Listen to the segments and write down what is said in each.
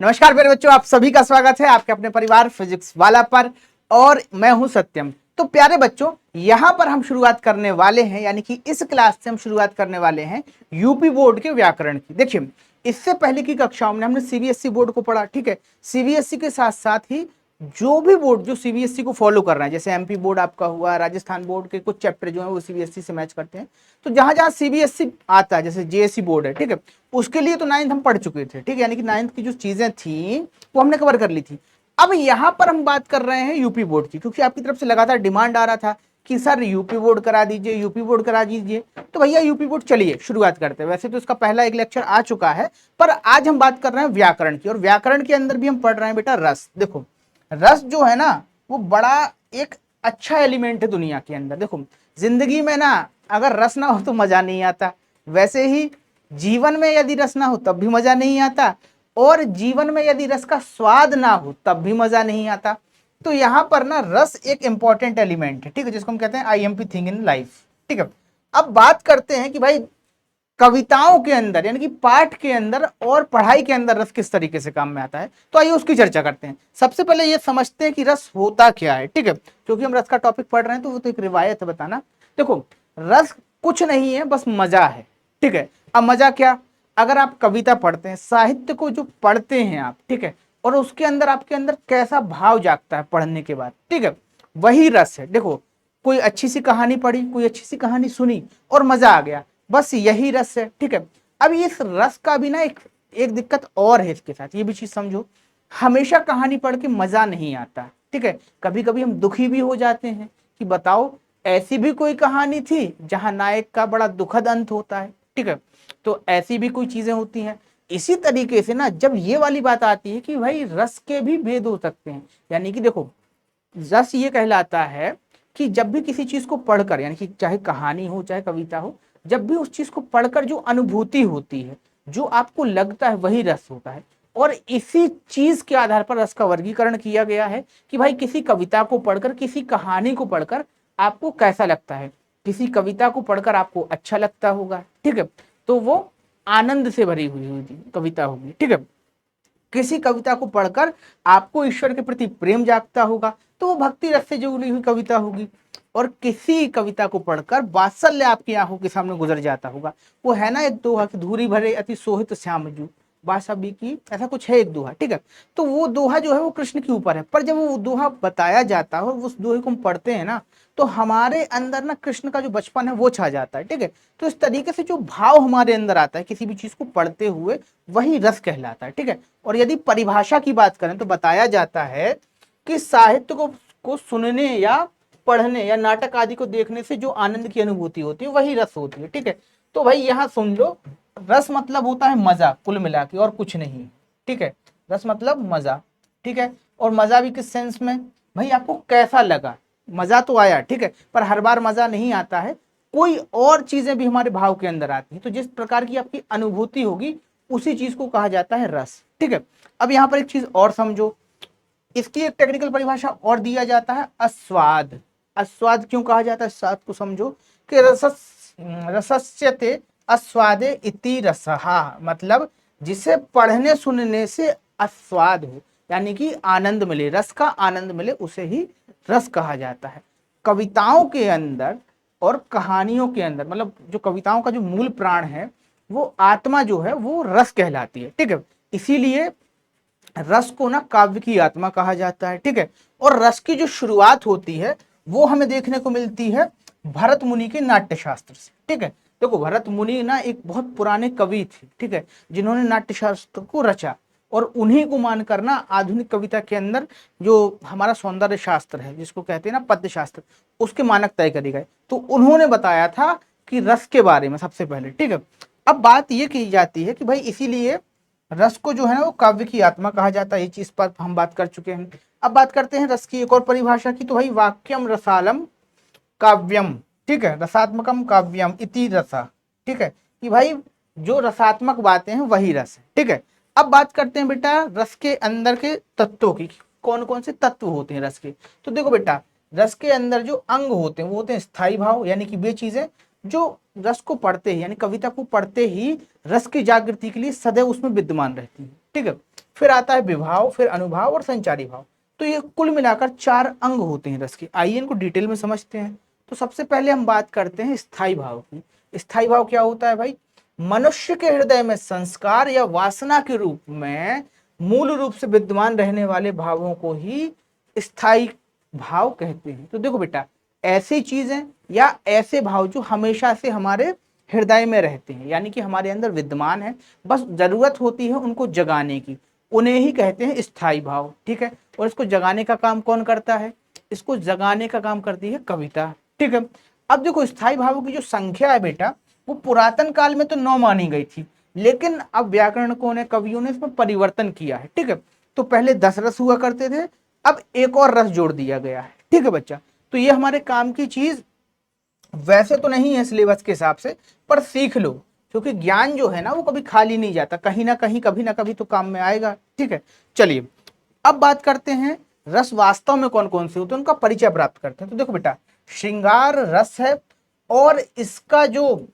नमस्कार मेरे बच्चों, आप सभी का स्वागत है आपके अपने परिवार फिजिक्स वाला पर। और मैं हूं सत्यम। तो प्यारे बच्चों, यहां पर हम शुरुआत करने वाले हैं, यानी कि इस क्लास से हम शुरुआत करने वाले हैं यूपी बोर्ड के व्याकरण की। देखिए, इससे पहले की कक्षाओं में हमने सीबीएसई बोर्ड को पढ़ा, ठीक है। सीबीएसई के साथ साथ ही जो भी बोर्ड जो सीबीएसई को फॉलो कर रहा है, जैसे एमपी बोर्ड आपका हुआ, राजस्थान बोर्ड के कुछ चैप्टर जो है वो सीबीएसई से मैच करते हैं। तो जहां जहां सीबीएसई आता है, जैसे जेएससी बोर्ड है, ठीक है, उसके लिए तो नाइन्थ हम पढ़ चुके थे, ठीक है, यानी कि नाइन्थ की जो चीजें थी वो हमने कवर कर ली थी। अब यहां पर हम बात कर रहे हैं यूपी बोर्ड की, क्योंकि आपकी तरफ से लगातार डिमांड आ रहा था कि सर यूपी बोर्ड करा दीजिए, यूपी बोर्ड करा दीजिए। तो भैया यूपी बोर्ड चलिए शुरुआत करते हैं। वैसे तो इसका पहला एक लेक्चर आ चुका है, पर आज हम बात कर रहे हैं व्याकरण की, और व्याकरण के अंदर भी हम पढ़ रहे हैं बेटा रस। देखो, रस जो है ना वो बड़ा एक अच्छा एलिमेंट है दुनिया के अंदर। देखो, जिंदगी में ना अगर रस ना हो तो मजा नहीं आता, वैसे ही जीवन में यदि रस ना हो तब भी मजा नहीं आता, और जीवन में यदि रस का स्वाद ना हो तब भी मजा नहीं आता। तो यहां पर ना रस एक इंपॉर्टेंट एलिमेंट है, ठीक है, जिसको हम कहते हैं आईएमपी थिंग इन लाइफ, ठीक है। अब बात करते हैं कि भाई कविताओं के अंदर, यानी कि पाठ के अंदर और पढ़ाई के अंदर रस किस तरीके से काम में आता है। तो आइए उसकी चर्चा करते हैं। सबसे पहले ये समझते हैं कि रस होता क्या है, ठीक है, क्योंकि हम रस का टॉपिक पढ़ रहे हैं तो वो तो एक रिवायत है बताना। देखो, रस कुछ नहीं है, बस मजा है, ठीक है। अब मजा क्या, अगर आप कविता पढ़ते हैं, साहित्य को जो पढ़ते हैं आप, ठीक है, और उसके अंदर आपके अंदर कैसा भाव जागता है पढ़ने के बाद, ठीक है, वही रस है। देखो, कोई अच्छी सी कहानी पढ़ी, कोई अच्छी सी कहानी सुनी और मजा आ गया, बस यही रस है, ठीक है। अब इस रस का भी ना एक एक दिक्कत और है इसके साथ, ये भी चीज समझो। हमेशा कहानी पढ़ के मजा नहीं आता, ठीक है। कभी कभी हम दुखी भी हो जाते हैं कि बताओ ऐसी भी कोई कहानी थी जहां नायक का बड़ा दुखद अंत होता है, ठीक है। तो ऐसी भी कोई चीजें होती हैं। इसी तरीके से ना जब ये वाली बात आती है कि भाई रस के भी भेद हो सकते हैं, यानी कि देखो, रस ये कहलाता है कि जब भी किसी चीज को पढ़कर, यानी कि चाहे कहानी हो चाहे कविता हो, जब भी उस चीज को पढ़कर जो अनुभूति होती है, जो आपको लगता है, वही रस होता है। और इसी चीज के आधार पर रस का वर्गीकरण किया गया है कि भाई किसी कविता को पढ़कर, किसी कहानी को पढ़कर आपको कैसा लगता है। किसी कविता को पढ़कर आपको अच्छा लगता होगा, ठीक है, तो वो आनंद से भरी हुई होगी कविता होगी, ठीक है। किसी कविता को पढ़कर आपको ईश्वर के प्रति प्रेम जागता होगा तो वो भक्ति रस से जुड़ी हुई कविता होगी। और किसी कविता को पढ़कर वात्सल्य आपकी आंखों के सामने गुजर जाता होगा। वो है ना एक दोहा कि धूरी भरे अति सोहित श्याम जू, बादशाह की, ऐसा कुछ है एक दोहा, ठीक है। तो वो दोहा जो है वो कृष्ण के ऊपर है, पर जब वो दोहा बताया जाता है और उस दोहे को हम पढ़ते हैं ना, तो हमारे अंदर ना कृष्ण का जो बचपन है वो छा जाता है, ठीक है। तो इस तरीके से जो भाव हमारे अंदर आता है किसी भी चीज को पढ़ते हुए, वही रस कहलाता है, ठीक है। और यदि परिभाषा की बात करें तो बताया जाता है कि साहित्य को सुनने या पढ़ने या नाटक आदि को देखने से जो आनंद की अनुभूति होती है वही रस होती है, ठीक है। तो भाई यहां सुन लो, रस मतलब होता है मजा, कुल मिला के और कुछ नहीं, ठीक है। रस मतलब मजा, ठीक है। और मजा भी किस सेंस में, भाई आपको कैसा लगा, मजा तो आया, ठीक है, पर हर बार मजा नहीं आता है, कोई और चीजें भी हमारे भाव के अंदर आती हैं। तो जिस प्रकार की आपकी अनुभूति होगी उसी चीज को कहा जाता है रस, ठीक है। अब यहां पर एक चीज और समझो, इसकी एक टेक्निकल परिभाषा और दिया जाता है अस्वाद। अस्वाद क्यों कहा जाता है, स्वाद को समझो कि रसस्यते अस्वादे इति रसहा, मतलब जिसे पढ़ने सुनने से अस्वाद हो, यानी कि आनंद मिले, रस का आनंद मिले, उसे ही रस कहा जाता है। कविताओं के अंदर और कहानियों के अंदर, मतलब जो कविताओं का जो मूल प्राण है, वो आत्मा जो है वो रस कहलाती है, ठीक है। इसीलिए रस को ना काव्य की आत्मा कहा जाता है, ठीक है। और रस की जो शुरुआत होती है वो हमें देखने को मिलती है भरत मुनि के नाट्य शास्त्र से, ठीक है। देखो, भरत मुनि ना एक बहुत पुराने कवि थे, ठीक है, जिन्होंने नाट्य शास्त्र को रचा, और उन्हीं को मानकर ना आधुनिक कविता के अंदर जो हमारा सौंदर्य शास्त्र है, जिसको कहते हैं ना पद्य शास्त्र, उसके मानक तय करे गए। तो उन्होंने बताया था कि रस के बारे में सबसे पहले, ठीक है। अब बात यह की जाती है कि भाई इसीलिए रस को जो है ना वो काव्य की आत्मा कहा जाता है, ये चीज पर हम बात कर चुके हैं। अब बात करते हैं रस की एक और परिभाषा की, तो भाई वाक्यम रसालम काव्यम, ठीक है, रसात्मकम काव्यम इति रसा, ठीक है, कि भाई जो रसात्मक बातें हैं वही रस है, ठीक है। अब बात करते हैं बेटा रस के अंदर के तत्वों की, कौन कौन से तत्व होते हैं रस के। तो देखो बेटा, रस के अंदर जो अंग होते हैं वो होते हैं स्थायी भाव, यानी कि वे चीजें जो रस को पढ़ते ही, यानी कविता को पढ़ते ही रस की जागृति के लिए सदैव उसमें विद्यमान रहती है, ठीक है। फिर आता है विभाव, फिर अनुभाव और संचारी भाव। तो ये कुल मिलाकर 4 अंग होते हैं रस के। आइए इनको डिटेल में समझते हैं। तो सबसे पहले हम बात करते हैं स्थायी भाव की। स्थायी भाव क्या होता है भाई? मनुष्य के हृदय में संस्कार या वासना के रूप में मूल रूप से विद्यमान रहने वाले भावों को ही स्थायी भाव कहते हैं। तो देखो बेटा, ऐसी चीजें या ऐसे भाव जो हमेशा से हमारे हृदय में रहते हैं, यानी कि हमारे अंदर विद्यमान है, बस जरूरत होती है उनको जगाने की, उन्हें ही कहते हैं स्थायी भाव। ठीक है। और इसको जगाने का काम कौन करता है? इसको जगाने का काम करती है कविता। ठीक है। अब देखो, स्थायी भावों की जो संख्या है बेटा, वो पुरातन काल में तो 9 मानी गई थी, लेकिन अब व्याकरणकों ने, कवियों ने इसमें परिवर्तन किया है। ठीक है। तो पहले 10 रस हुआ करते थे, अब एक और रस जोड़ दिया गया है। ठीक है बच्चा। तो ये हमारे काम की चीज वैसे तो नहीं है सिलेबस के हिसाब से, पर सीख लो, क्योंकि ज्ञान जो है ना वो कभी खाली नहीं जाता, कहीं ना कहीं कभी ना कभी तो काम में आएगा। ठीक है। चलिए अब बात करते हैं रस वास्तव में कौन कौन से होते हैं, उनका परिचय प्राप्त करते हैं। तो देखो बेटा, श्रृंगार रस है और इसका जो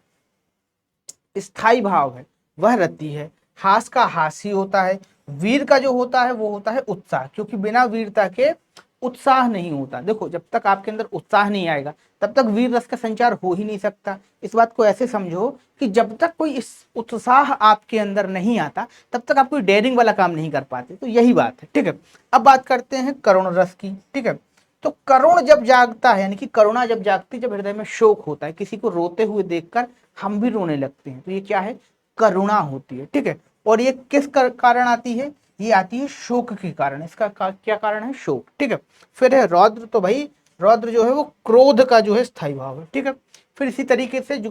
स्थायी भाव है वह रति है। हास का हासी होता है। वीर का जो होता है वो होता है उत्साह, क्योंकि बिना वीरता के उत्साह नहीं होता। देखो, जब तक आपके अंदर उत्साह नहीं आएगा तब तक वीर रस का संचार हो ही नहीं सकता। इस बात को ऐसे समझो कि जब तक कोई इस उत्साह आपके अंदर नहीं आता तब तक आप कोई डेयरिंग वाला काम नहीं कर पाते। तो यही बात है। ठीक है। अब बात करते हैं करुण रस की। ठीक है। तो करुण जब जागता है, यानी कि करुणा जब जागती, जब हृदय में शोक होता है, किसी को रोते हुए देखकर हम भी रोने लगते हैं, तो ये क्या है? करुणा होती है। ठीक है। और ये किस कारण आती है? ये आती है शोक के कारण। इसका क्या कारण है? शोक। ठीक है। फिर है रौद्र। तो भाई रौद्र जो है वो क्रोध का जो है स्थायी भाव है। ठीक है। फिर इसी तरीके से जो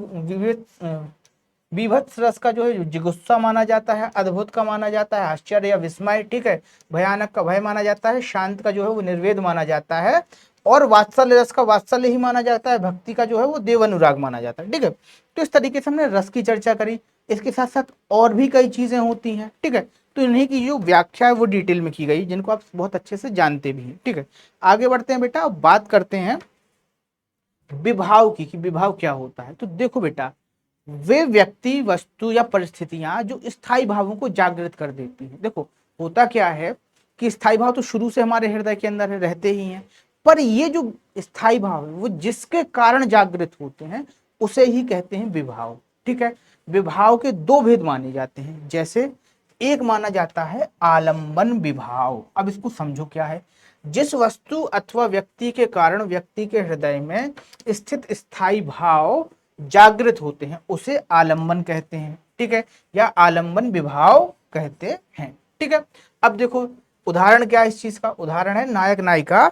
विभत्स रस का जो है जिगुस्सा माना जाता है, अद्भुत का माना जाता है आश्चर्य या विस्मय। ठीक है। भयानक का भय माना जाता है, शांत का जो है वो निर्वेद माना जाता है, और वात्सल्य रस का वात्सल्य ही माना जाता है, भक्ति का जो है वो देव अनुराग माना जाता है। ठीक है। तो इस तरीके से हमने रस की चर्चा करी। इसके साथ साथ और भी कई चीजें होती हैं। ठीक है। तो इन्हीं की जो व्याख्या है वो डिटेल में की गई, जिनको आप बहुत अच्छे से जानते भी हैं। ठीक है। आगे बढ़ते हैं बेटा, अब बात करते हैं विभाव की, कि विभाव क्या होता है। तो देखो बेटा, वे व्यक्ति, वस्तु या परिस्थितियां जो स्थायी भावों को जागृत कर देती हैं। देखो, होता क्या है कि स्थायी भाव तो शुरू से हमारे हृदय के अंदर रहते ही हैं, पर ये जो स्थायी भाव है वो जिसके कारण जागृत होते हैं उसे ही कहते हैं विभाव। ठीक है। विभाव के 2 भेद माने जाते हैं। जैसे एक माना जाता है आलंबन विभाव। अब इसको समझो क्या है? जिस वस्तु अथवा व्यक्ति के कारण व्यक्ति के हृदय में स्थित स्थायी भाव जागृत होते हैं उसे आलंबन कहते हैं। ठीक है। या आलंबन विभाव कहते हैं। ठीक है। अब देखो, उदाहरण क्या है इस चीज का? उदाहरण है नायक नायिका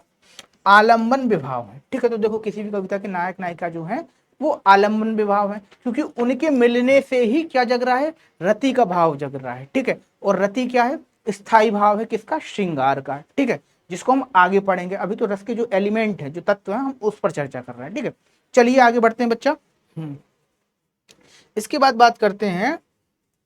आलंबन विभाव है। ठीक है। तो देखो, किसी भी कविता के नायक नायिका जो है वो आलंबन विभाव है, क्योंकि उनके मिलने से ही क्या जग रहा है? रति का भाव जग रहा है। ठीक है। और रति क्या है? स्थायी भाव है किसका? श्रृंगार का। ठीक है। जिसको हम आगे पढ़ेंगे। अभी तो रस के जो एलिमेंट है, जो तत्व है, हम उस पर चर्चा कर रहे हैं। ठीक है। चलिए आगे बढ़ते हैं बच्चा। इसके बाद बात करते हैं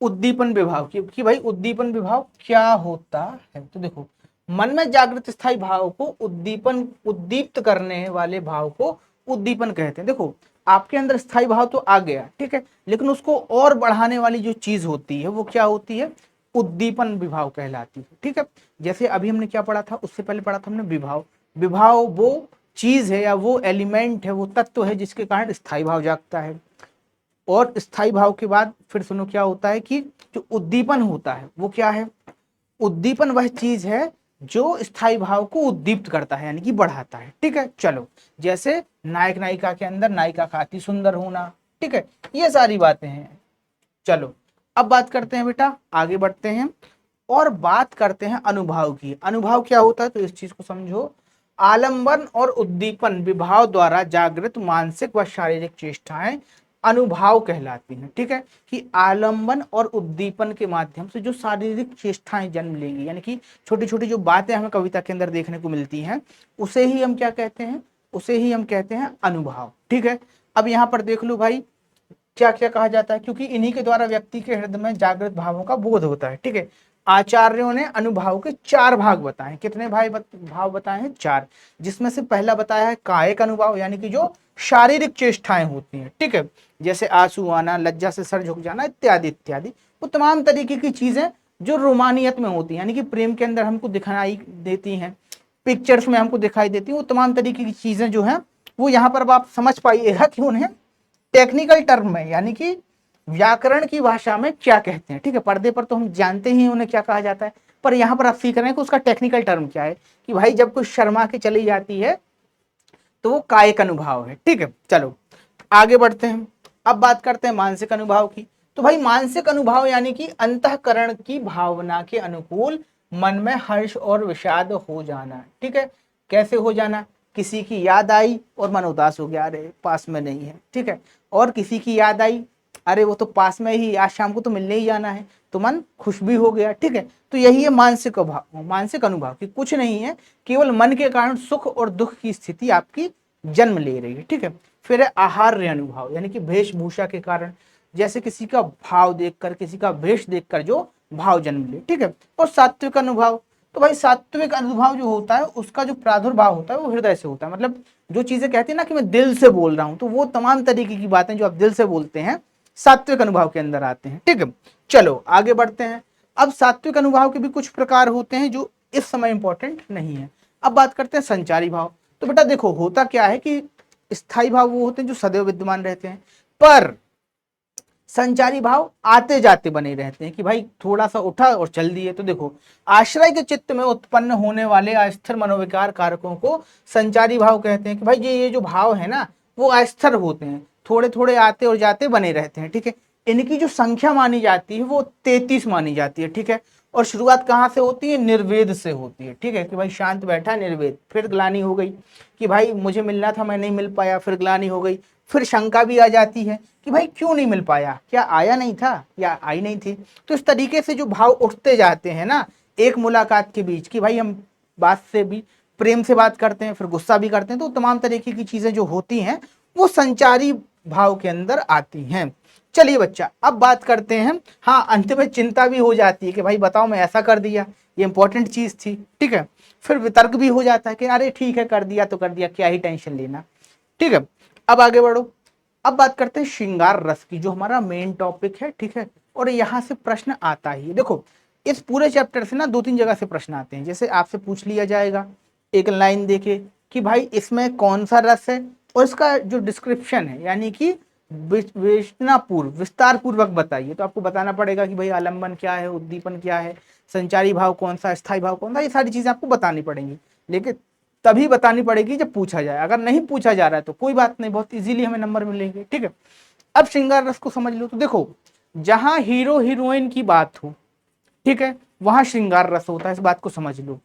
उद्दीपन विभाव की, कि भाई उद्दीपन विभाव क्या होता है। तो देखो, मन में जागृत स्थायी भाव को उद्दीप्त करने वाले भाव को उद्दीपन कहते हैं। देखो, आपके अंदर स्थायी भाव तो आ गया, ठीक है, लेकिन उसको और बढ़ाने वाली जो चीज होती है वो क्या होती है? उद्दीपन विभाव कहलाती है। ठीक है। जैसे अभी हमने क्या पढ़ा था, उससे पहले पढ़ा था हमने विभाव। विभाव वो चीज है या वो एलिमेंट है, वो तत्व है जिसके कारण स्थायी भाव जागता है। और स्थायी भाव के बाद फिर सुनो क्या होता है कि जो उद्दीपन होता है वो क्या है? उद्दीपन वह चीज है जो स्थायी भाव को उद्दीप्त करता है, यानी कि बढ़ाता है। ठीक है। चलो, जैसे नायक नायिका के अंदर नायिका का अति सुंदर होना। ठीक है। ये सारी बातें हैं। चलो अब बात करते हैं बेटा, आगे बढ़ते हैं और बात करते हैं अनुभाव की। अनुभाव क्या होता है? तो इस चीज को समझो। आलंबन और उद्दीपन विभाव द्वारा जागृत मानसिक व शारीरिक चेष्टाएं अनुभाव कहलाती हैं। ठीक है। कि आलंबन और उद्दीपन के माध्यम से जो शारीरिक चेष्टाएं जन्म लेंगी, यानी कि छोटी छोटी जो बातें हमें कविता के अंदर देखने को मिलती हैं, उसे ही हम क्या कहते हैं? उसे ही हम कहते हैं अनुभाव। ठीक है। अब यहाँ पर देख लो भाई, क्या क्या कहा जाता है, क्योंकि इन्हीं के द्वारा व्यक्ति के हृदय में जागृत भावों का बोध होता है। ठीक है। आचार्यों ने अनुभाव के 4 भाग बताए। कितने भाव बताए हैं? 4। जिसमें से पहला बताया है कायिक अनुभाव, यानी कि जो शारीरिक चेष्टाएं होती हैं। ठीक है। जैसे आंसू आना, लज्जा से सर झुक जाना, इत्यादि इत्यादि। वो तमाम तरीके की चीजें जो रोमानियत में होती है, यानी कि प्रेम के अंदर हमको दिखाई देती हैं, पिक्चर्स में हमको दिखाई देती हैं, वो तमाम तरीके की चीजें जो हैं वो यहाँ पर अब आप समझ पाइएगा कि उन्हें टेक्निकल टर्म में, यानी कि व्याकरण की भाषा में क्या कहते हैं। ठीक है, पर्दे पर तो हम जानते ही उन्हें क्या कहा जाता है, पर यहाँ पर आप सीख रहे हैं कि उसका टेक्निकल टर्म क्या है, कि भाई जब कुछ शर्मा के चली जाती है तो वो कायिक अनुभाव है। ठीक है, चलो आगे बढ़ते हैं। अब बात करते हैं मानसिक अनुभाव की। तो भाई मानसिक अनुभाव यानी कि अंतःकरण की भावना के अनुकूल मन में हर्ष और विषाद हो जाना। ठीक है, कैसे हो जाना? किसी की याद आई और मन उदास हो गया, अरे पास में नहीं है। ठीक है, और किसी की याद आई, अरे वो तो पास में ही, आज शाम को तो मिलने ही जाना है, तो मन खुश भी हो गया। ठीक है, तो यही है मानसिक अभाव, मानसिक अनुभाव की कुछ नहीं है, केवल मन के कारण सुख और दुख की स्थिति आपकी जन्म ले रही है। ठीक है, फिर है आहार्य अनुभाव, यानी कि वेशभूषा के कारण, जैसे किसी का भाव देखकर, किसी का वेश देखकर जो भाव जन्म ले। ठीक है, और सात्विक अनुभाव, तो भाई सात्विक अनुभाव जो होता है उसका जो प्रादुर्भाव होता है वो हृदय से होता है, मतलब जो चीजें कहते हैं ना कि मैं दिल से बोल रहा हूं, तो वो तमाम तरीके की बातें जो आप दिल से बोलते हैं सात्विक अनुभाव के अंदर आते हैं। ठीक है, चलो आगे बढ़ते हैं। अब सात्विक अनुभाव के भी कुछ प्रकार होते हैं जो इस समय इंपॉर्टेंट नहीं है। अब बात करते हैं संचारी भाव। तो बेटा देखो होता क्या है कि स्थायी भाव वो होते हैं जो सदैव विद्यमान रहते हैं, पर संचारी भाव आते जाते बने रहते हैं, कि भाई थोड़ा सा उठा और चल दिए। तो देखो आश्रय के चित्त में उत्पन्न होने वाले अस्थिर मनोविकार कारकों को संचारी भाव कहते हैं, कि भाई ये जो भाव है ना वो अस्थिर होते हैं, थोड़े थोड़े आते और जाते बने रहते हैं। ठीक है, इनकी जो संख्या मानी जाती है वो 33 मानी जाती है। ठीक है, और शुरुआत कहाँ से होती है? निर्वेद से होती है। ठीक है, कि भाई शांत बैठा निर्वेद, फिर ग्लानि हो गई कि भाई मुझे मिलना था मैं नहीं मिल पाया, फिर ग्लानि हो गई, फिर शंका भी आ जाती है कि भाई क्यों नहीं मिल पाया, क्या आया नहीं था या आई नहीं थी। तो इस तरीके से जो भाव उठते जाते हैं ना एक मुलाकात के बीच, कि भाई हम बात से भी प्रेम से बात करते हैं, फिर गुस्सा भी करते हैं, तो तमाम तरीके की चीजें जो होती हैं वो संचारी भाव के अंदर आती हैं। चलिए बच्चा अब बात करते हैं, हाँ अंत में चिंता भी हो जाती है कि भाई बताओ मैं ऐसा कर दिया, ये इंपॉर्टेंट चीज थी। ठीक है, फिर वितर्क भी हो जाता है कि अरे ठीक है कर दिया तो कर दिया, क्या ही टेंशन लेना। ठीक है, अब आगे बढ़ो। अब बात करते हैं श्रृंगार रस की, जो हमारा मेन टॉपिक है। ठीक है, और यहाँ से प्रश्न आता ही है। देखो इस पूरे चैप्टर से ना 2-3 जगह से प्रश्न आते हैं, जैसे आपसे पूछ लिया जाएगा एक लाइन देके कि भाई इसमें कौन सा रस है, और इसका जो डिस्क्रिप्शन है यानी कि विस्तार पूर्वक बताइए। तो आपको बताना पड़ेगा कि भाई आलंबन क्या है, उद्दीपन क्या है, संचारी भाव कौन सा, स्थायी भाव कौन सा, ये सारी चीजें आपको बतानी पड़ेंगी, लेकिन तभी बतानी पड़ेगी जब पूछा जाए। अगर नहीं पूछा जा रहा है तो कोई बात नहीं, बहुत इजीली हमें नंबर मिलेंगे। ठीक है, अब श्रृंगार रस को समझ लो। तो देखो जहां हीरो हीरोइन की बात हो, ठीक है, वहां श्रृंगार रस होता है, इस बात को समझ लो।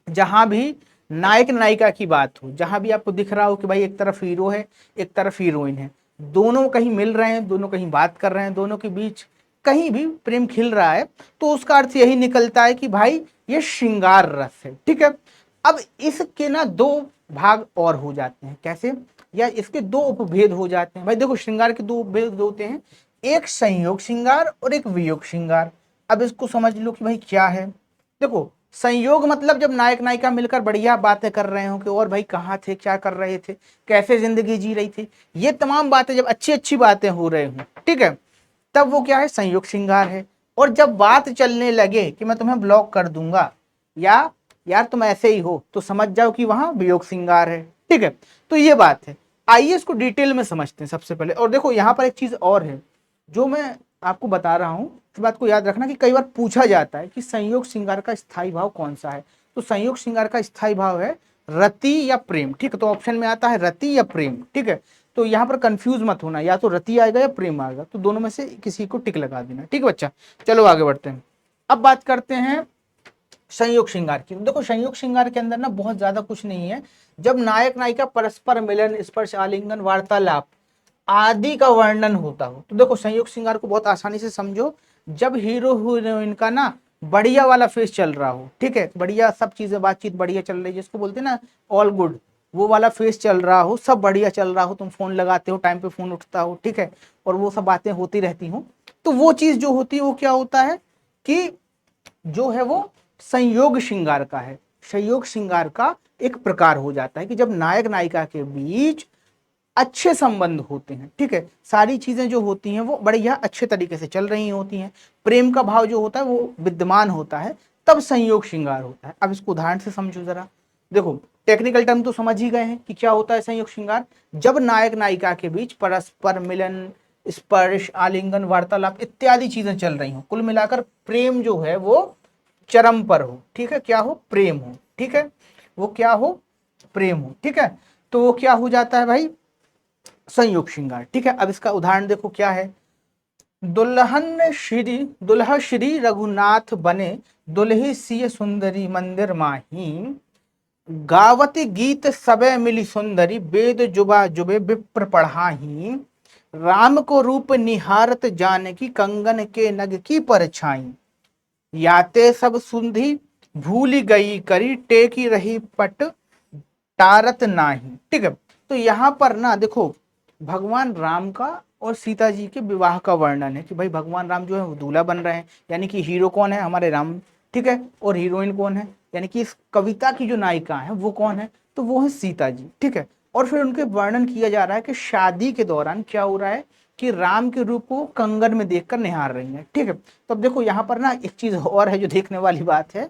जहां भी नायक नायिका की बात हो, जहां भी आपको दिख रहा हो कि भाई एक तरफ हीरो है एक तरफ हीरोइन है, दोनों कहीं मिल रहे हैं, दोनों कहीं बात कर रहे हैं, दोनों के बीच कहीं भी प्रेम खिल रहा है, तो उसका अर्थ यही निकलता है कि भाई ये श्रृंगार रस है। ठीक है, अब इसके ना 2 भाग और हो जाते हैं, कैसे, या इसके 2 उपभेद हो जाते हैं। भाई देखो श्रृंगार के 2 उपभेद होते हैं, एक संयोग श्रृंगार और एक वियोग श्रृंगार। अब इसको समझ लो कि भाई क्या है। देखो संयोग मतलब जब नायक नायिका मिलकर बढ़िया बातें कर रहे हो कि और भाई कहाँ थे, क्या कर रहे थे, कैसे जिंदगी जी रही थी, ये तमाम बातें जब अच्छी अच्छी बातें हो रही हूँ, ठीक है, तब वो क्या है, संयोग श्रृंगार है। और जब बात चलने लगे कि मैं तुम्हें ब्लॉक कर दूंगा या यार तुम ऐसे ही हो, तो समझ जाओ कि वहां वियोग श्रृंगार है। ठीक है, तो ये बात है। आइए इसको डिटेल में समझते हैं सबसे पहले। और देखो यहाँ पर एक चीज और है जो मैं आपको बता रहा हूं, इस बात को याद रखना कि कई बार पूछा जाता है कि संयोग श्रृंगार का स्थायी भाव कौन सा है। तो संयोग श्रृंगार का स्थायी भाव है रति या प्रेम। ठीक है, तो ऑप्शन में आता है रति या प्रेम। ठीक है, तो यहाँ पर कंफ्यूज मत होना, या तो रति आएगा या प्रेम आएगा, तो दोनों में से किसी को टिक लगा देना। ठीक है बच्चा, चलो आगे बढ़ते हैं। अब बात करते हैं संयोग श्रृंगार की। देखो संयोग श्रृंगार के अंदर ना बहुत ज्यादा कुछ नहीं है। जब नायक नायिका परस्पर मिलन, स्पर्श, आलिंगन, वार्तालाप आदि का वर्णन होता हो, तो देखो संयोग श्रृंगार को बहुत आसानी से समझो। जब हीरो हीरोइन का ना बढ़िया वाला फेस चल रहा हो, ठीक है, बढ़िया सब चीजें बातचीत बढ़िया चल रही है, जिसको बोलते हैं ना ऑल गुड, वो वाला फेस चल रहा हो, सब बढ़िया चल रहा हो, तुम फोन लगाते हो, टाइम पे फोन उठता हो, ठीक है, और वो सब बातें होती रहती हो, तो वो चीज जो होती है वो क्या होता है कि जो है वो संयोग श्रृंगार का है। संयोग श्रृंगार का एक प्रकार हो जाता है कि जब नायक नायिका के बीच अच्छे संबंध होते हैं, ठीक है, सारी चीजें जो होती हैं वो बढ़िया अच्छे तरीके से चल रही होती हैं, प्रेम का भाव जो होता है वो विद्यमान होता है, तब संयोग श्रृंगार होता है। अब इसको उदाहरण से समझो जरा। देखो टेक्निकल टर्म तो समझ ही गए हैं कि क्या होता है संयोग श्रृंगार। जब नायक नायिका के बीच परस्पर मिलन, स्पर्श, आलिंगन, वार्तालाप इत्यादि चीजें चल रही हो, कुल मिलाकर प्रेम जो है वो चरम पर हो, ठीक है, क्या हो, प्रेम हो, ठीक है, वो क्या हो, प्रेम हो, ठीक है, तो वो क्या हो जाता है भाई, संयोग श्रृंगार, ठीक है। अब इसका उदाहरण देखो क्या है। दुल्हा श्री रघुनाथ बने, दुल्ही सिय सुंदरी मंदिर माही, गावती गीत सबे मिली सुंदरी, वेद जुबा जुबे विप्र पढ़ाही, राम को रूप निहारत जानकी, कंगन के नग की परछाई, याते सब सुंधी भूली गई करी, टेकी रही पट टारत नाही, ठीक है। तो यहां पर ना देखो भगवान राम का और सीता जी के विवाह का वर्णन है कि भाई भगवान राम जो है वो दूल्हा बन रहे हैं, यानी कि हीरो कौन है, हमारे राम, ठीक है, और हीरोइन कौन है, यानी कि इस कविता की जो नायिका है वो कौन है, तो वो है सीता जी, ठीक है। और फिर उनके वर्णन किया जा रहा है कि शादी के दौरान क्या हो रहा है कि राम के रूप को कंगन में देखकर निहार रही है, ठीक है। तो अब देखो यहाँ पर ना एक चीज और है जो देखने वाली बात है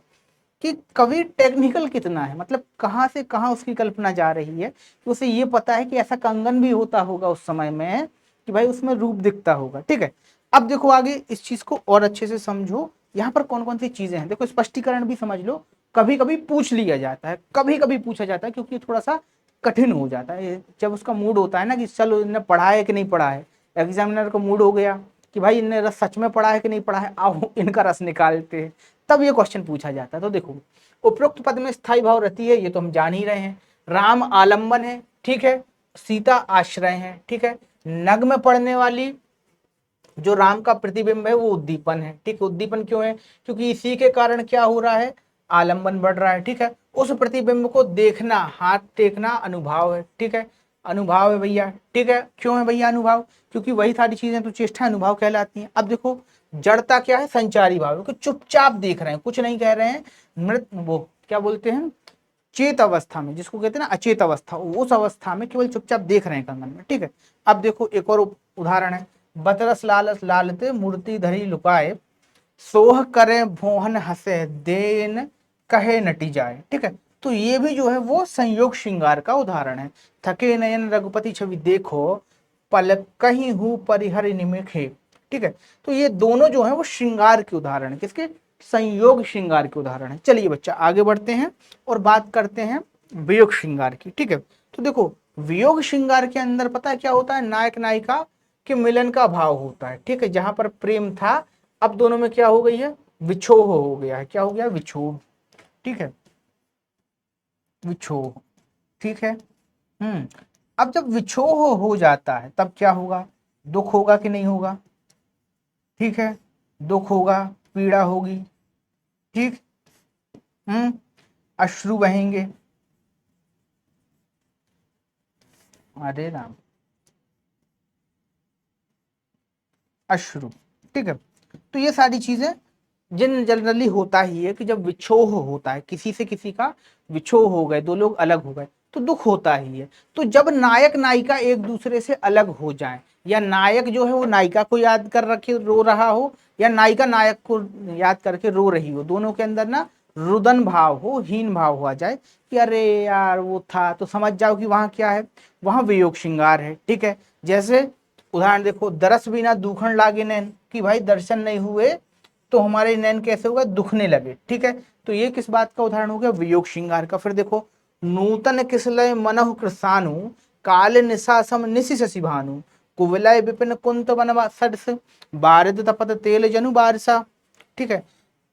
कि कवि टेक्निकल कितना है, मतलब कहाँ से कहाँ उसकी कल्पना जा रही है कि उसे ये पता है कि ऐसा कंगन भी होता होगा उस समय में कि भाई उसमें रूप दिखता होगा, ठीक है। अब देखो आगे इस चीज को और अच्छे से समझो, यहाँ पर कौन कौन सी चीजें हैं, देखो स्पष्टीकरण भी समझ लो। कभी कभी पूछ लिया जाता है, कभी कभी पूछा जाता है, क्योंकि थोड़ा सा कठिन हो जाता है जब उसका मूड होता है ना कि चलो इन्हें पढ़ा है कि नहीं पढ़ा है, एग्जामिनर का मूड हो गया कि भाई इन्हें रस सच में पढ़ा है कि नहीं पढ़ा है, आओ इनका रस निकालते हैं, तब ये क्वेश्चन पूछा जाता है। तो देखो उपरोक्त पद में स्थायी भाव रहती है, ये तो हम जान ही रहे हैं। राम आलंबन है, ठीक है, सीता आश्रय है, ठीक है। नग में पड़ने वाली जो राम का प्रतिबिंब है वो उद्दीपन है, ठीक है। उद्दीपन क्यों है, क्योंकि इसी के कारण क्या हो रहा है, आलंबन बढ़ रहा है, ठीक है। उस प्रतिबिंब को देखना, हाथ टेकना अनुभव है, ठीक है, अनुभव है भैया, ठीक है। क्यों है भैया अनुभव, क्योंकि वही सारी चीजें तो चेष्टा अनुभव कहलाती हैं। अब देखो जड़ता क्या है, संचारी भाव, क्योंकि चुपचाप देख रहे हैं, कुछ नहीं कह रहे हैं, मृत वो क्या बोलते हैं, चेत अवस्था में, जिसको कहते हैं ना अचेत अवस्था, उस अवस्था में केवल चुपचाप देख रहे हैं कंगन में, ठीक है। अब देखो एक और उदाहरण है, बतरस लालस लालते मूर्ति धरी लुकाए, सोह करे भोहन हंसे देन कहे नटी जाए, ठीक है। तो ये भी जो है वो संयोग श्रृंगार का उदाहरण है। थके नयन रघुपति छवि देखो, पलक कहीं हूं परिहर निमिखे, ठीक है। तो ये दोनों जो है वो श्रृंगार के उदाहरण है, किसके, संयोग श्रृंगार के उदाहरण है। चलिए बच्चा आगे बढ़ते हैं और बात करते हैं वियोग श्रृंगार की, ठीक है। तो देखो वियोग श्रृंगार के अंदर पता है क्या होता है, नायक नायिका के मिलन का भाव होता है, ठीक है। जहां पर प्रेम था अब दोनों में क्या हो गई है, विछोह हो गया है, क्या हो गया, विछोह, ठीक है, विछोह, ठीक है। अब जब विछोह हो जाता है तब क्या होगा, दुख होगा कि नहीं होगा, ठीक है, दुख होगा, पीड़ा होगी, ठीक, अश्रु बहेंगे, अरे राम, अश्रु, ठीक है। तो ये सारी चीजें जिन जनरली होता ही है कि जब विछोह होता है, किसी से किसी का विछोह हो गए, दो लोग अलग हो गए, तो दुख होता ही है। तो जब नायक नायिका एक दूसरे से अलग हो जाए, या नायक जो है वो नायिका को याद कर रखे रो रहा हो, या नायिका नायक को याद करके रो रही हो, दोनों के अंदर ना रुदन भाव हो, हीन भाव हो जाए कि अरे यार वो था, तो समझ जाओ कि वहां क्या है, वहां वियोग श्रृंगार है, ठीक है। जैसे उदाहरण देखो, दरस बिना दूखन लागे नैन, कि भाई दर्शन नहीं हुए तो हमारे नैन कैसे होगा, दुखने लगे, ठीक है। तो ये किस बात का उदाहरण हो गया, वियोग श्रृंगार का। फिर देखो, नूतन किसलय मनहु कृसानु, काल निशासम निशि शशि भानु, कुवलय विपिन कुंत बनवा सदस, बारिद तपत तेल जनु बारिसा, ठीक है।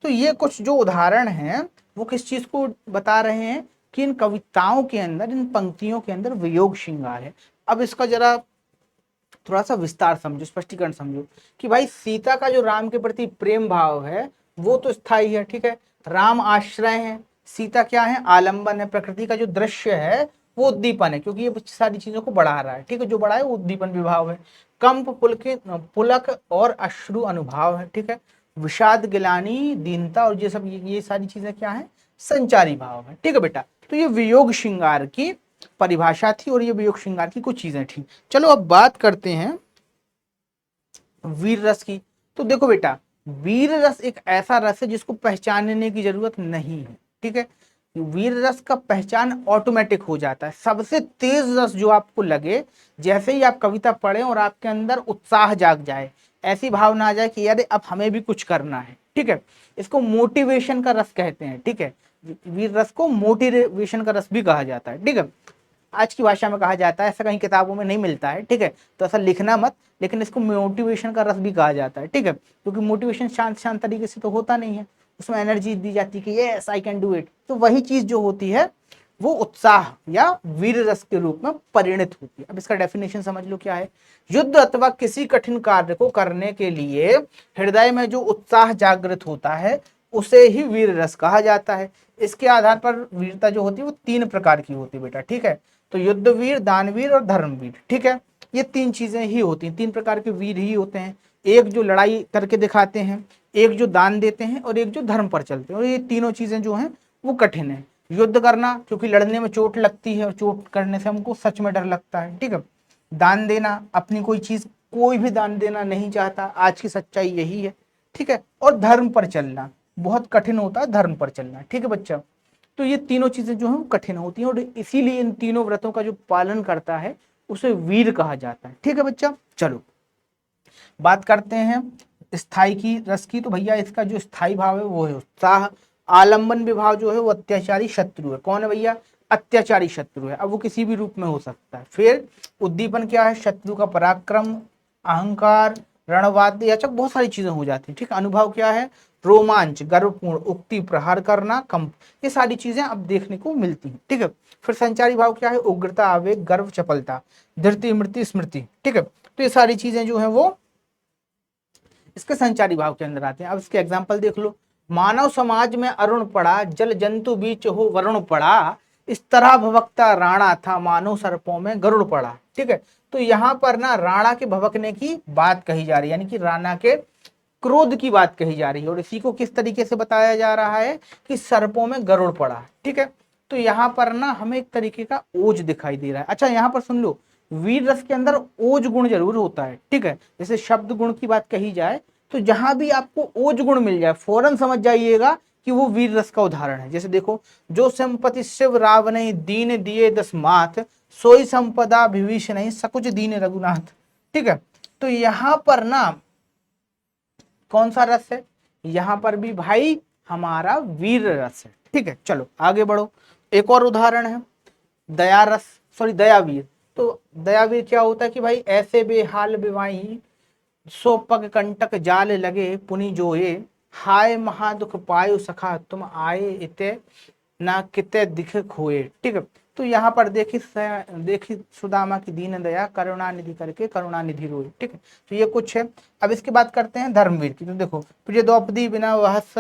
तो ये कुछ जो उदाहरण हैं वो किस चीज को बता रहे हैं कि इन कविताओं के अंदर, इन पंक्तियों के अंदर वियोग श्रृंगार है। अब इसका जरा थोड़ा सा विस्तार समझो, स्पष्टीकरण समझो कि भाई सीता का जो राम के प्रति प्रेम भाव है वो तो स्थायी है, ठीक है। राम आश्रय है, सीता क्या है, आलंबन है, प्रकृति का जो दृश्य है वो उद्दीपन है, क्योंकि ये सारी चीजों को बढ़ा रहा है, ठीक है, जो बढ़ा है वो उद्दीपन विभाव है। कंप पुलक और अश्रु अनुभाव है, ठीक है। विषाद गिलानी दीनता और ये सब, ये सारी चीजें क्या है, संचारी भाव है, ठीक है बेटा। तो ये वियोग श्रृंगार की परिभाषा थी और ये वियोग श्रृंगार की कुछ चीजें थी। चलो अब बात करते हैं वीर रस की। तो देखो बेटा, वीर रस एक ऐसा रस है जिसको पहचानने की जरूरत नहीं है, ठीक है। वीर रस का पहचान ऑटोमेटिक हो जाता है। सबसे तेज रस जो आपको लगे, जैसे ही आप कविता पढ़ें और आपके अंदर उत्साह जाग जाए, ऐसी भावना आ जाए कि यार अब हमें भी कुछ करना है, ठीक है, इसको मोटिवेशन का रस कहते हैं, ठीक है। वीर रस को मोटिवेशन का रस भी कहा जाता है, ठीक है। आज की भाषा में कहा जाता है, ऐसा कहीं किताबों में नहीं मिलता है, ठीक है, तो ऐसा लिखना मत, लेकिन इसको मोटिवेशन का रस भी कहा जाता है, ठीक है, क्योंकि मोटिवेशन शांत शांत तरीके से तो होता नहीं है, उसमें एनर्जी दी जाती है कि yes I can do it. तो वही चीज जो होती है वो उत्साह या वीर रस के रूप में परिणत होती है। अब इसका डेफिनेशन समझ लो क्या है। युद्ध अथवा किसी कठिन कार्य को करने के लिए हृदय में जो उत्साह जागृत होता है उसे ही वीर रस कहा जाता है। इसके आधार पर वीरता जो होती है वो 3 प्रकार की होती है बेटा, ठीक है। तो युद्धवीर, दानवीर और धर्मवीर, ठीक है, ये 3 चीजें ही होती हैं, 3 प्रकार के वीर ही होते हैं। एक जो लड़ाई करके दिखाते हैं, एक जो दान देते हैं और एक जो धर्म पर चलते हैं। और ये तीनों चीजें जो हैं वो कठिन है। युद्ध करना क्योंकि लड़ने में चोट लगती है और चोट करने से हमको सच में डर लगता है, ठीक है। दान देना, अपनी कोई चीज कोई भी दान देना नहीं चाहता, आज की सच्चाई यही है, ठीक है। और धर्म पर चलना बहुत कठिन होता है, धर्म पर चलना, ठीक है बच्चा। तो ये तीनों चीजें जो है वो कठिन होती हैं और इसीलिए इन तीनों व्रतों का जो पालन करता है उसे वीर कहा जाता है, ठीक है बच्चा। चलो बात करते हैं स्थाई की रस की। तो भैया इसका जो स्थाई भाव है वो है उत्साह। आलंबन विभाव जो है वो अत्याचारी शत्रु है। कौन है भैया? अत्याचारी शत्रु है। अब वो किसी भी रूप में हो सकता है। फिर उद्दीपन क्या है? शत्रु का पराक्रम, अहंकार, रणवाद्य, याचक, बहुत सारी चीजें हो जाती है, ठीक है। अनुभव क्या है? रोमांच, गर्वपूर्ण, उक्ति, प्रहार करना, कंप, ये सारी चीजें अब देखने को मिलती हैं, ठीक है। फिर संचारी भाव क्या है? उग्रता, आवेग, गर्व, चपलता, धृति, मृत्यु, स्मृति, ठीक है। तो ये सारी चीजें जो है वो इसके संचारी भाव के अंदर आते हैं। अब इसके एग्जाम्पल देख लो। मानव समाज में अरुण पड़ा, जल जंतु बीच हो वरुण पड़ा, इस तरह भवकता राणा था, मानव सर्पों में गरुड़ पड़ा, ठीक है। तो यहाँ पर ना राणा के भवकने की बात कही जा रही है, यानी कि राणा के क्रोध की बात कही जा रही है। और इसी को किस तरीके से बताया जा रहा है कि सर्पों में गरुड़ पड़ा, ठीक है। तो यहाँ पर ना हमें एक तरीके का ओज दिखाई दे रहा है। अच्छा यहाँ पर सुन लो, वीर रस के अंदर ओज गुण जरूर होता है, ठीक है। जैसे शब्द गुण की बात कही जाए तो जहां भी आपको ओज गुण मिल जाए फौरन समझ जाइएगा कि वो वीर रस का उदाहरण है। जैसे देखो, जो संपत्ति शिव रावण दीन दिए 10 माथ, सोई संपदा विभीषण नहीं सकुच दीन रघुनाथ, ठीक है। तो यहाँ पर ना कौन सा रस है? यहाँ पर भी भाई हमारा वीर रस है, ठीक है। चलो आगे बढ़ो। एक और उदाहरण है दया रस, सॉरी दयावीर। तो दयावीर क्या होता है कि भाई ऐसे बेहाल बिवाही, सो पग कंटक जाल लगे पुनि जोए, हाय महादुख पायो सखा तुम आए इते, ना किते दिख खोए, ठीक है। तो यहाँ पर देखी सुदामा की दीन दया, करुणा निधि करके करुणा निधि रोए, ठीक है। तो ये कुछ है। अब इसकी बात करते हैं धर्मवीर की। तो देखो, प्रिय द्रौपदी बिना वहस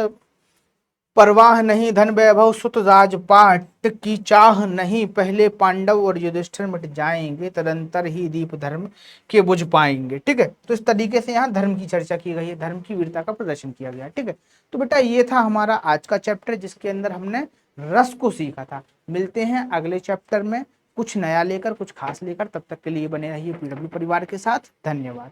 परवाह नहीं, धन वैभव सुत राजपाट की चाह नहीं, पहले पांडव और युधिष्ठिर मिट जाएंगे, तदंतर ही दीप धर्म के बुझ पाएंगे, ठीक है। तो इस तरीके से यहाँ धर्म की चर्चा की गई है, धर्म की वीरता का प्रदर्शन किया गया है, ठीक है। तो बेटा ये था हमारा आज का चैप्टर जिसके अंदर हमने रस को सीखा था। मिलते हैं अगले चैप्टर में कुछ नया लेकर, कुछ खास लेकर। तब तक के लिए बने रहिए पीडब्ल्यू परिवार के साथ। धन्यवाद।